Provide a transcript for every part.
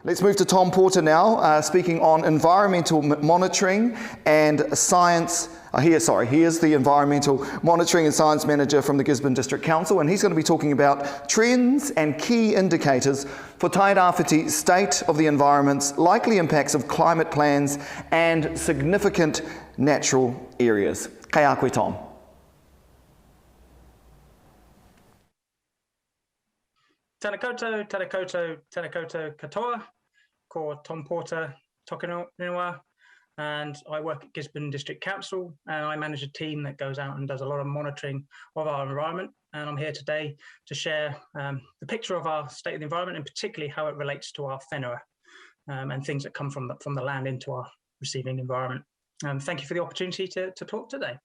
Let's move to Tom Porter now, speaking on environmental monitoring and science. He is the Environmental Monitoring and Science Manager from the Gisborne District Council, and he's going to be talking about trends and key indicators for Tairāwhiti State of the environment's likely impacts of climate plans and significant natural areas. Kei a koe, Tom. Tēnā koutou, tēnā koutou, tēnā koutou katoa, ko Tom Porter, toka Whenua, and I work at Gisborne District Council, and I manage a team that goes out and does a lot of monitoring of our environment. And I'm here today to share the picture of our state of the environment, and particularly how it relates to our Whenua and things that come from the land into our receiving environment. Thank you for the opportunity to talk today.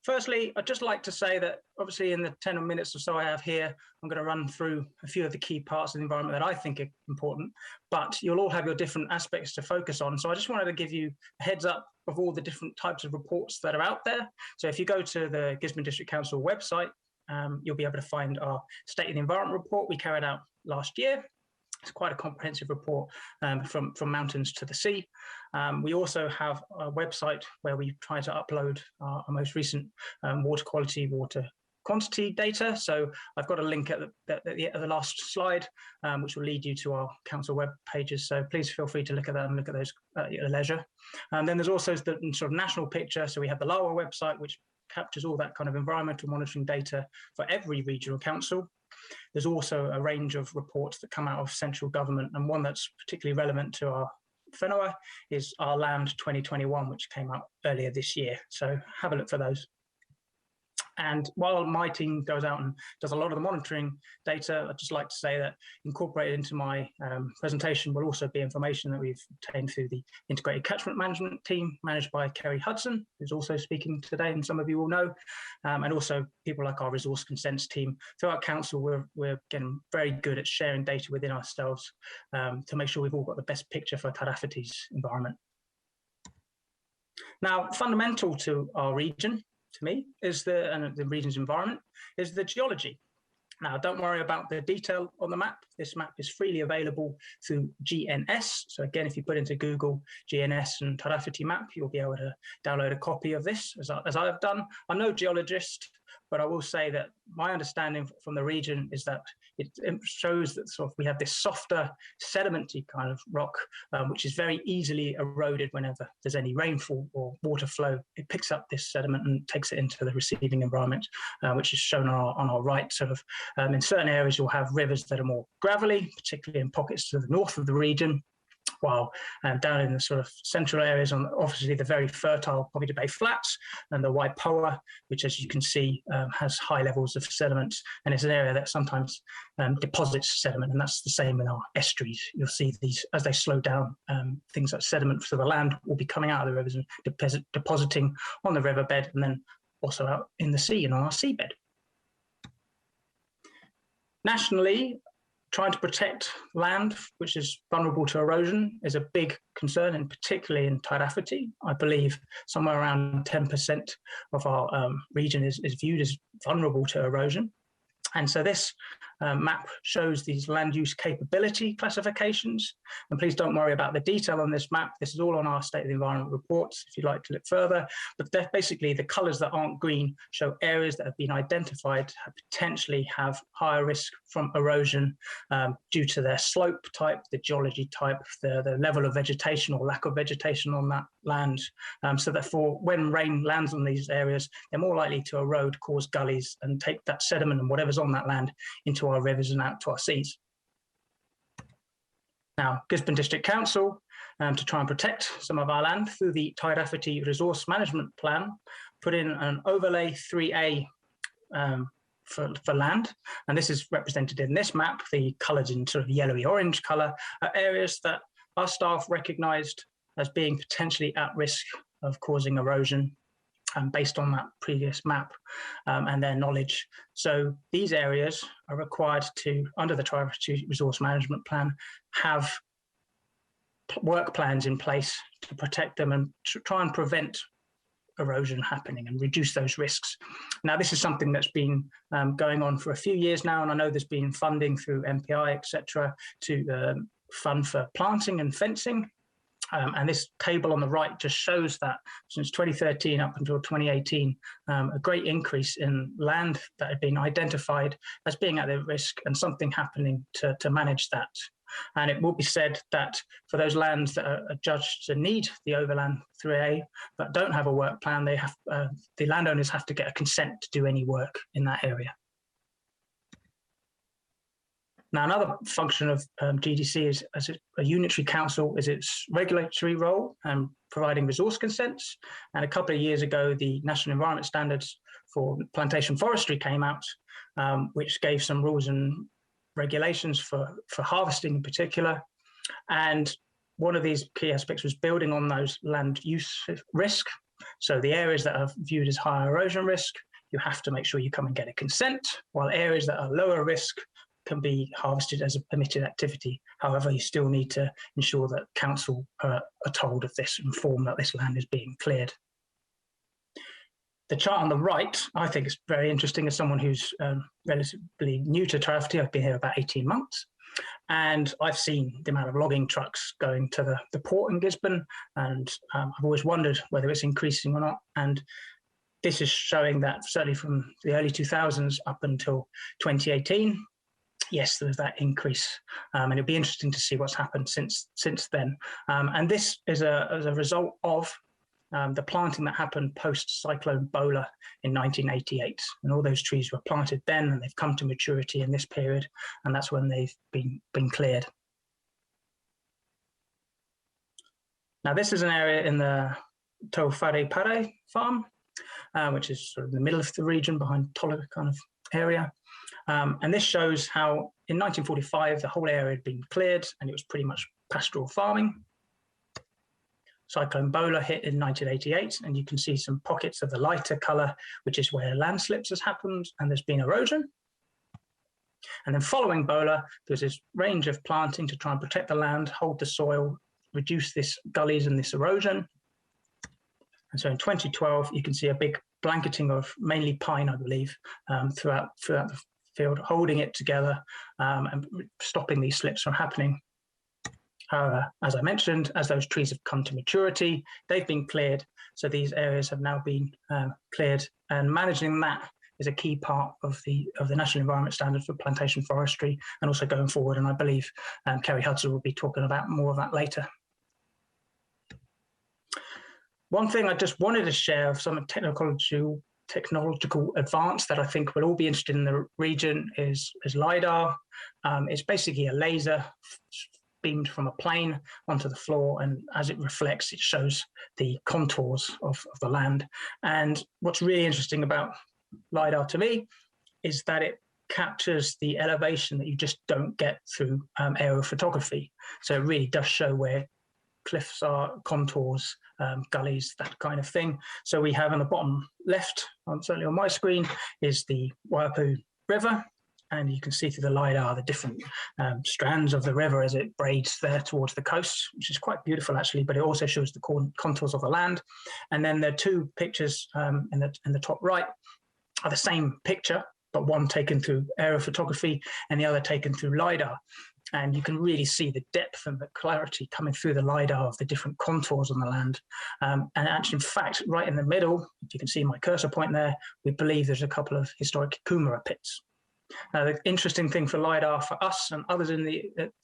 Firstly, I'd just like to say that obviously in the 10 minutes or so I have here, I'm going to run through a few of the key parts of the environment that I think are important, but you'll all have your different aspects to focus on. So I just wanted to give you a heads up of all the different types of reports that are out there. So if you go to the Gisborne District Council website, you'll be able to find our State of the Environment report we carried out last year. It's quite a comprehensive report from mountains to the sea. We also have a website where we try to upload our most recent water quality, water quantity data. So I've got a link at the last slide, which will lead you to our council web pages. So please feel free to look at that and look at those at your leisure. And then there's also the sort of national picture. So we have the LIDAR website, which captures all that kind of environmental monitoring data for every regional council. There's also a range of reports that come out of central government, and one that's particularly relevant to our Whenua is our Land 2021, which came out earlier this year. So have a look for those. And while my team goes out and does a lot of the monitoring data, I'd just like to say that incorporated into my presentation will also be information that we've obtained through the Integrated Catchment Management team managed by Kerry Hudson, who's also speaking today, and some of you will know, and also people like our resource consents team. Throughout council, we're getting very good at sharing data within ourselves to make sure we've all got the best picture for Tairāwhiti's environment. Now, fundamental to our region, to me, is the region's environment, is the geology. Now, don't worry about the detail on the map. This map is freely available through GNS. So again, if you put into Google GNS and Tairāwhiti map, you'll be able to download a copy of this, as I have done. I'm no geologist, but I will say that my understanding from the region is that it shows that sort of we have this softer sedimenty kind of rock, which is very easily eroded whenever there's any rainfall or water flow. It picks up this sediment and takes it into the receiving environment, which is shown on our right. Sort of in certain areas, you'll have rivers that are more gravelly, particularly in pockets to the north of the region, while down in the sort of central areas, on obviously the very fertile Poverty Bay Flats and the Waipoua, which, as you can see, has high levels of sediment, and it's an area that sometimes deposits sediment, and that's the same in our estuaries. You'll see these, as they slow down, things like sediment to the land will be coming out of the rivers and depositing on the riverbed, and then also out in the sea and on our seabed. Nationally, trying to protect land which is vulnerable to erosion is a big concern, and particularly in Tairāwhiti. I believe somewhere around 10% of our region is viewed as vulnerable to erosion. And so this map shows these land use capability classifications. And please don't worry about the detail on this map. This is all on our State of the Environment reports if you'd like to look further. But basically the colours that aren't green show areas that have been identified to potentially have higher risk from erosion due to their slope type, the geology type, the level of vegetation or lack of vegetation on that land. So therefore, when rain lands on these areas, they're more likely to erode, cause gullies, and take that sediment and whatever's on that land into our rivers and out to our seas. Now, Gisborne District Council, to try and protect some of our land through the Tairāwhiti Resource Management Plan, put in an overlay 3A for land, and this is represented in this map. The colours in sort of yellowy orange colour are areas that our staff recognised as being potentially at risk of causing erosion based on that previous map and their knowledge. So these areas are required to, under the Tairāwhiti Resource Management Plan, have work plans in place to protect them and to try and prevent erosion happening and reduce those risks. Now, this is something that's been going on for a few years now, and I know there's been funding through MPI, etc., to fund for planting and fencing. And this table on the right just shows that since 2013 up until 2018, a great increase in land that had been identified as being at risk and something happening to manage that. And it will be said that for those lands that are judged to need the Overland 3A but don't have a work plan, they have the landowners have to get a consent to do any work in that area. Now, another function of GDC is, as a unitary council, is its regulatory role and providing resource consents. And a couple of years ago, the National Environment Standards for Plantation Forestry came out, which gave some rules and regulations for harvesting in particular. And one of these key aspects was building on those land use risk. So the areas that are viewed as higher erosion risk, you have to make sure you come and get a consent, while areas that are lower risk can be harvested as a permitted activity. However, you still need to ensure that council are told of this, informed that this land is being cleared. The chart on the right, I think is very interesting as someone who's relatively new to Tairāwhiti. I've been here about 18 months. And I've seen the amount of logging trucks going to the port in Gisborne. And I've always wondered whether it's increasing or not. And this is showing that certainly from the early 2000s up until 2018, yes, there's that increase, and it'll be interesting to see what's happened since then. And this is as a result of the planting that happened post-Cyclone Bola in 1988. And all those trees were planted then, and they've come to maturity in this period, and that's when they've been cleared. Now, this is an area in the Tairāwhiti farm, which is sort of in the middle of the region behind Tola kind of area. And this shows how in 1945, the whole area had been cleared and it was pretty much pastoral farming. Cyclone Bola hit in 1988, and you can see some pockets of the lighter color, which is where landslips has happened and there's been erosion. And then following Bola, there's this range of planting to try and protect the land, hold the soil, reduce this gullies and this erosion. And so in 2012, you can see a big blanketing of mainly pine, I believe, throughout the field, holding it together and stopping these slips from happening. However, as I mentioned, as those trees have come to maturity, they've been cleared. So these areas have now been cleared, and managing that is a key part of the National Environment Standard for Plantation Forestry, and also going forward. And I believe Kerry Hudson will be talking about more of that later. One thing I just wanted to share of some technological advance that I think we'll all be interested in the region is LIDAR. It's basically a laser beamed from a plane onto the floor, and as it reflects, it shows the contours of the land. And what's really interesting about LIDAR to me is that it captures the elevation that you just don't get through aerial photography. So it really does show where cliffs are, contours, gullies, that kind of thing. So we have on the bottom left, certainly on my screen, is the Waiapu River. And you can see through the LIDAR the different strands of the river as it braids there towards the coast, which is quite beautiful actually, but it also shows the contours of the land. And then the two pictures in the top right are the same picture, but one taken through aerial photography and the other taken through LIDAR. And you can really see the depth and the clarity coming through the LIDAR of the different contours on the land. And actually, in fact, right in the middle, if you can see my cursor point there, we believe there's a couple of historic Kumara pits. Now, the interesting thing for LIDAR for us and others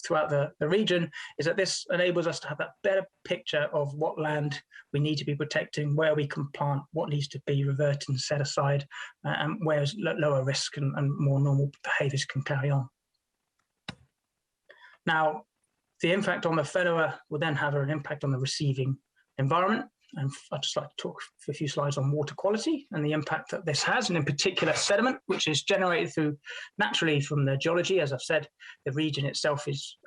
throughout the region is that this enables us to have that better picture of what land we need to be protecting, where we can plant, what needs to be reverted and set aside, and where's lower risk and more normal behaviours can carry on. Now, the impact on the Whenua will then have an impact on the receiving environment. And I'd just like to talk for a few slides on water quality and the impact that this has, and in particular sediment, which is generated naturally from the geology. As I've said, the region itself is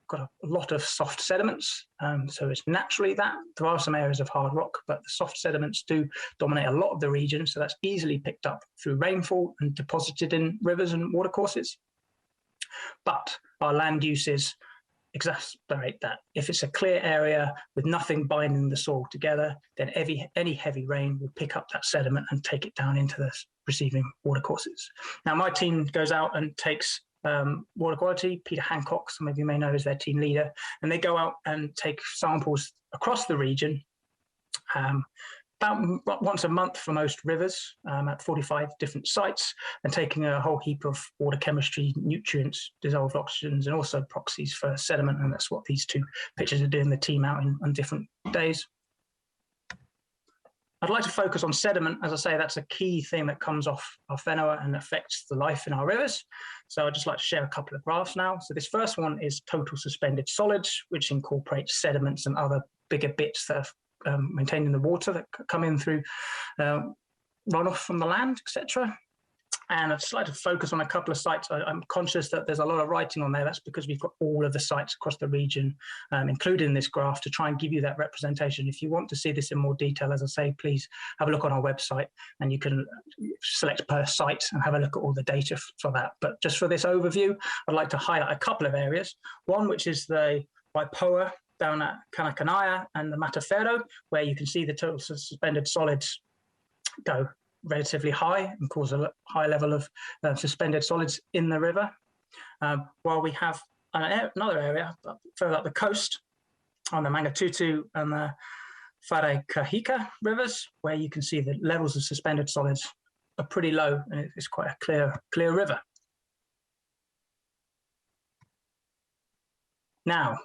got a lot of soft sediments, so it's naturally that. There are some areas of hard rock, but the soft sediments do dominate a lot of the region, so that's easily picked up through rainfall and deposited in rivers and watercourses. But our land uses exacerbate that. If it's a clear area with nothing binding the soil together, then any heavy rain will pick up that sediment and take it down into the receiving watercourses. Now, my team goes out and takes water quality. Peter Hancock, some of you may know, is their team leader, and they go out and take samples across the region about once a month for most rivers at 45 different sites, and taking a whole heap of water chemistry, nutrients, dissolved oxygens, and also proxies for sediment. And that's what these two pictures are doing, the team out on different days. I'd like to focus on sediment. As I say, that's a key thing that comes off our Whenua and affects the life in our rivers. So I'd just like to share a couple of graphs now. So this first one is total suspended solids, which incorporates sediments and other bigger bits that are maintained in the water that come in through runoff from the land, etc. And I'd just like to focus on a couple of sites. I'm conscious that there's a lot of writing on there. That's because we've got all of the sites across the region included in this graph to try and give you that representation. If you want to see this in more detail, as I say, please have a look on our website, and you can select per site and have a look at all the data for that. But just for this overview, I'd like to highlight a couple of areas. One, which is the Waipoua down at Kanakanaya and the Matafero, where you can see the total suspended solids go relatively high and cause a high level of suspended solids in the river. While we have another area further up the coast on the Mangatutu and the Wharekahika rivers, where you can see the levels of suspended solids are pretty low, and it's quite a clear river. Now,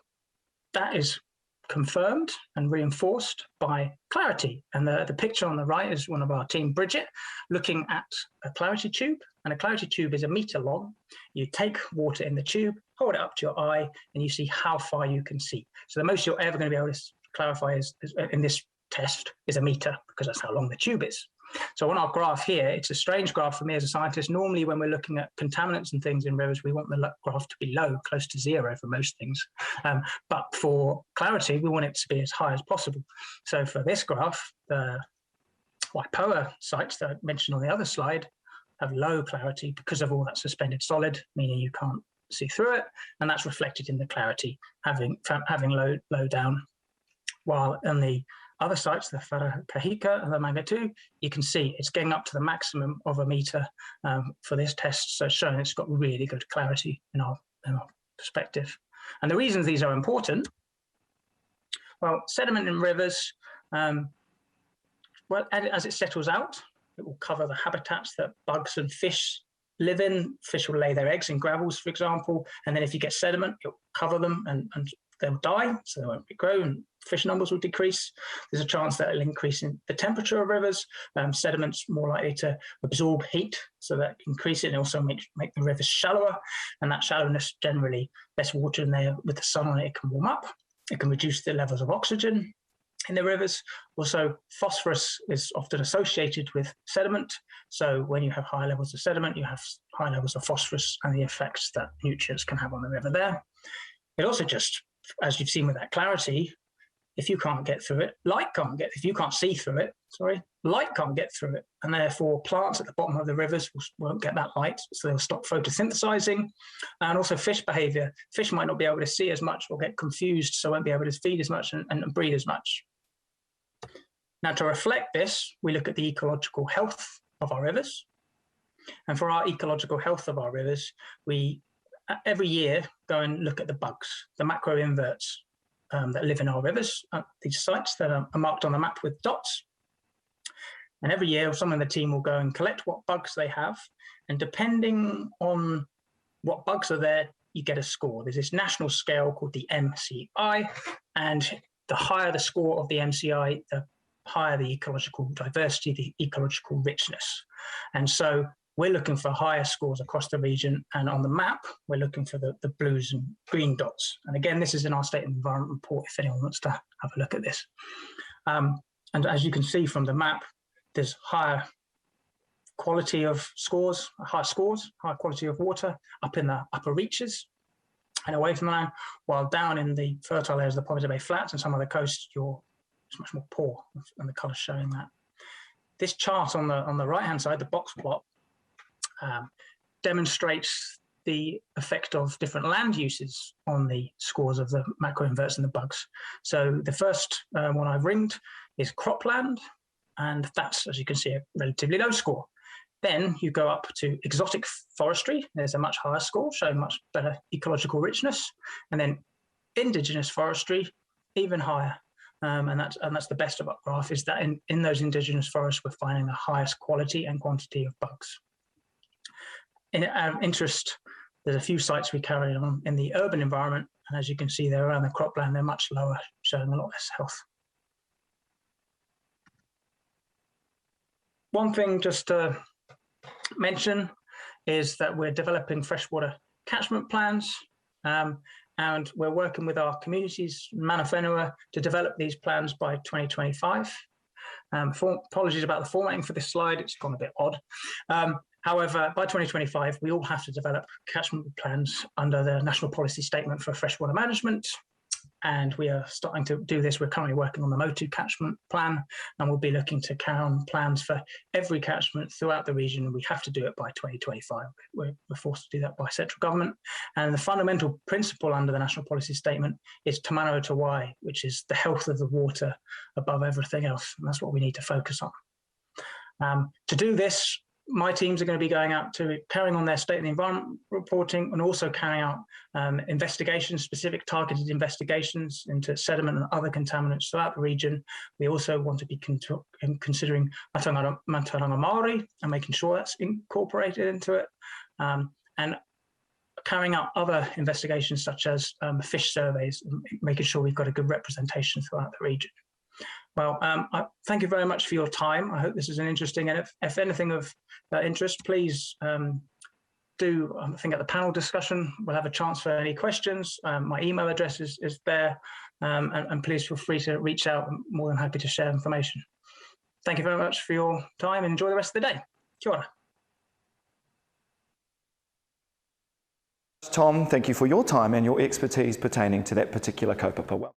that is confirmed and reinforced by clarity. And the picture on the right is one of our team, Bridget, looking at a clarity tube. And a clarity tube is 1 meter long. You take water in the tube, hold it up to your eye, and you see how far you can see. So the most you're ever going to be able to clarify is in this test is 1 meter, because that's how long the tube is. So on our graph here, it's a strange graph for me as a scientist. Normally, when we're looking at contaminants and things in rivers, we want the graph to be low, close to zero for most things. But for clarity, we want it to be as high as possible. So for this graph, the Waipoua sites that I mentioned on the other slide have low clarity because of all that suspended solid, meaning you can't see through it. And that's reflected in the clarity, having low down. While on the other sites, the Wharekahika and the Mangatutu, you can see it's getting up to the maximum of 1 meter for this test. So showing it's got really good clarity in our perspective. And the reasons these are important, well, sediment in rivers, well, as it settles out, it will cover the habitats that bugs and fish live in. Fish will lay their eggs in gravels, for example, and then if you get sediment, it will cover them and they'll die, so they won't grow, and fish numbers will decrease. There's a chance that it'll increase in the temperature of rivers. Sediment's more likely to absorb heat, so that increase it, and also make the rivers shallower. And that shallowness, generally, less water in there with the sun on it, it can warm up. It can reduce the levels of oxygen in the rivers. Also, phosphorus is often associated with sediment. So when you have high levels of sediment, you have high levels of phosphorus and the effects that nutrients can have on the river there. It also just, as you've seen with that clarity, if you can't get through it, if you can't see through it, light can't get through it. And therefore plants at the bottom of the rivers won't get that light, so they'll stop photosynthesizing. And also fish behavior. Fish might not be able to see as much or get confused, so won't be able to feed as much and breed as much. Now, to reflect this, we look at the ecological health of our rivers. And for our ecological health of our rivers, we every year go and look at the bugs, the macroinverts that live in our rivers, these sites that are marked on the map with dots. And every year, someone in the team will go and collect what bugs they have. And depending on what bugs are there, you get a score. There's this national scale called the MCI. And the higher the score of the MCI, the higher the ecological diversity, the ecological richness. And so we're looking for higher scores across the region, and on the map, we're looking for the blues and green dots. And again, this is in our State of Environment report if anyone wants to have a look at this. And as you can see from the map, there's higher quality of scores, higher quality of water up in the upper reaches and away from the land, while down in the fertile areas of the Poverty Bay Flats and some of the coast, it's much more poor, and the colours showing that. This chart on the right-hand side, the box plot, demonstrates the effect of different land uses on the scores of the macroinverts and the bugs. So the first one I've ringed is cropland, and that's, as you can see, a relatively low score. Then you go up to exotic forestry. There's a much higher score, showing much better ecological richness. And then indigenous forestry, even higher. And that's the best of our graph, is that in those indigenous forests, we're finding the highest quality and quantity of bugs. In our interest, there's a few sites we carry on in the urban environment. And as you can see there around the cropland, they're much lower, showing a lot less health. One thing just to mention is that we're developing freshwater catchment plans, and we're working with our communities, Whenua, to develop these plans by 2025. Apologies about the formatting for this slide, it's gone a bit odd. However, by 2025, we all have to develop catchment plans under the National Policy Statement for Freshwater Management. And we are starting to do this. We're currently working on the Motu catchment plan, and we'll be looking to carry on plans for every catchment throughout the region. We have to do it by 2025. We're forced to do that by central government. And the fundamental principle under the National Policy Statement is Te Manawa Te Wai, which is the health of the water above everything else. And that's what we need to focus on. To do this, my teams are going to be going out to carrying on their state of the environment reporting, and also carrying out investigations, specific targeted investigations into sediment and other contaminants throughout the region. We also want to be considering Mātauranga Māori and making sure that's incorporated into it, and carrying out other investigations such as fish surveys, and making sure we've got a good representation throughout the region. Well, thank you very much for your time. I hope this is an interesting, and if anything of interest, please do, I think at the panel discussion, we'll have a chance for any questions. My email address is there, and please feel free to reach out. I'm more than happy to share information. Thank you very much for your time, and enjoy the rest of the day. Kia ora. Tom, thank you for your time and your expertise pertaining to that particular kaupapa.